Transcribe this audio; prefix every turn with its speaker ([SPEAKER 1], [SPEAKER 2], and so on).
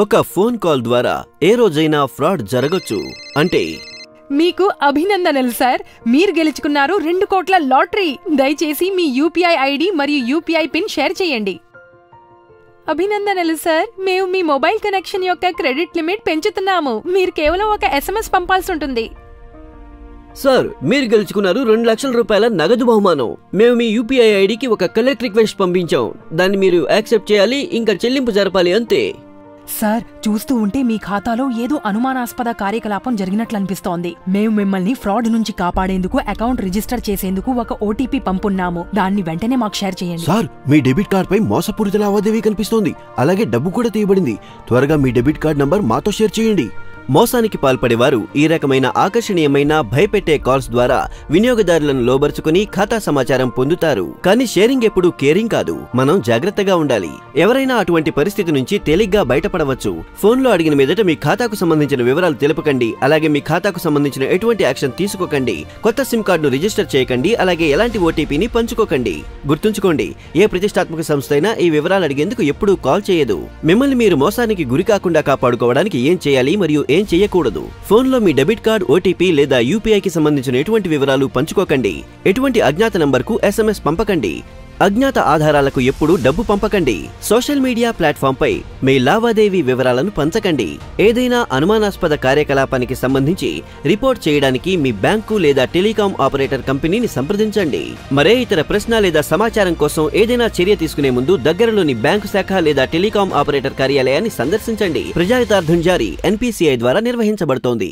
[SPEAKER 1] ఒక phone call ద్వారా ఏ రోజైనా ఫ్రాడ్ జరగొచ్చు. అంటే
[SPEAKER 2] మీకు అభినందనలు సార్, మీరు గెలుచుకున్నారు 2 కోట్ల లాటరీ. దయచేసి మీ యూపీఐ ఐడి మరియు యూపీఐ పిన్ షేర్ చేయండి. అభినందనలు సార్, మేము మీ మొబైల్ కనెక్షన్ యొక్క క్రెడిట్ లిమిట్ పెంచుతున్నాము. మీరు కేవలం ఒక SMS పంపాల్సి ఉంటుంది.
[SPEAKER 1] సార్, మీరు గెలుచుకున్నారు 2 లక్షల రూపాయల నగదు బహుమానం. మేము మీ యూపీఐ ఐడికి ఒక కలెక్ట్ రిక్వెస్ట్ పంపించాం. దాన్ని మీరు యాక్సెప్ట్ చేయాలి, ఇంకా చెల్లింపు జరపాలి అంతే.
[SPEAKER 2] సార్, చూస్తూ ఉంటే మీ ఖాతాలో ఏదో అనుమానాస్పద కార్యకలాపం జరిగినట్లు అనిపిస్తోంది. మేము మిమ్మల్ని ఫ్రాడ్ నుంచి కాపాడేందుకు అకౌంట్ రిజిస్టర్ చేసేందుకు ఒక ఓటీపీ పంపున్నాము. దాన్ని వెంటనే మాకు షేర్ చేయండి.
[SPEAKER 3] సార్, మీ డెబిట్ కార్డ్ పై మోసపూరిత లావాదేవీ కనిపిస్తోంది. అలాగే డబ్బు కూడా తీయబడింది. త్వరగా మీ డెబిట్ కార్డ్ నంబర్ మాతో షేర్ చేయండి.
[SPEAKER 1] మోసానికి పాల్పడేవారు ఈ రకమైన ఆకర్షణీయమైన భయపెట్టే కాల్స్ ద్వారా వినియోగదారులను లోబర్చుకుని ఖాతా సమాచారం పొందుతారు. కానీ షేరింగ్ ఎప్పుడు కేరింగ్ కాదు. మనం జాగ్రత్తగా ఉండాలి. ఎవరైనా అటువంటి పరిస్థితి నుంచి తేలిగ్గా బయటపడవచ్చు. ఫోన్లో అడిగిన మీదట మీ ఖాతాకు సంబంధించిన వివరాలు తెలుపకండి. అలాగే మీ ఖాతాకు సంబంధించిన ఎటువంటి యాక్షన్ తీసుకోకండి. కొత్త సిమ్ కార్డును రిజిస్టర్ చేయకండి. అలాగే ఎలాంటి ఓటీపీని పంచుకోకండి. గుర్తుంచుకోండి, ఏ ప్రతిష్టాత్మక సంస్థ అయినా ఈ వివరాలు అడిగేందుకు ఎప్పుడూ కాల్ చేయదు. మిమ్మల్ని మీరు మోసానికి గురి కాకుండా కాపాడుకోవడానికి ఏం చేయాలి మరియు ఏం చేయకూడదు? ఫోన్లో మీ డెబిట్ కార్డ్, ఓటీపీ లేదా యూపీఐకి సంబంధించిన ఎటువంటి వివరాలు పంచుకోకండి. ఎటువంటి అజ్ఞాత నంబర్కు SMS పంపకండి. అజ్ఞాత ఆధారాలకు ఎప్పుడూ డబ్బు పంపకండి. సోషల్ మీడియా ప్లాట్ఫామ్ పై మీ లావాదేవీ వివరాలను పంచకండి. ఏదైనా అనుమానాస్పద కార్యకలాపానికి సంబంధించి రిపోర్ట్ చేయడానికి మీ బ్యాంకు లేదా టెలికాం ఆపరేటర్ కంపెనీని సంప్రదించండి. మరే ఇతర ప్రశ్న లేదా సమాచారం కోసం ఏదైనా చర్య తీసుకునే ముందు దగ్గరలోని బ్యాంకు శాఖ లేదా టెలికాం ఆపరేటర్ కార్యాలయాన్ని సందర్శించండి. ప్రజాహితార్థం జారీ NPCI ద్వారా నిర్వహించబడుతోంది.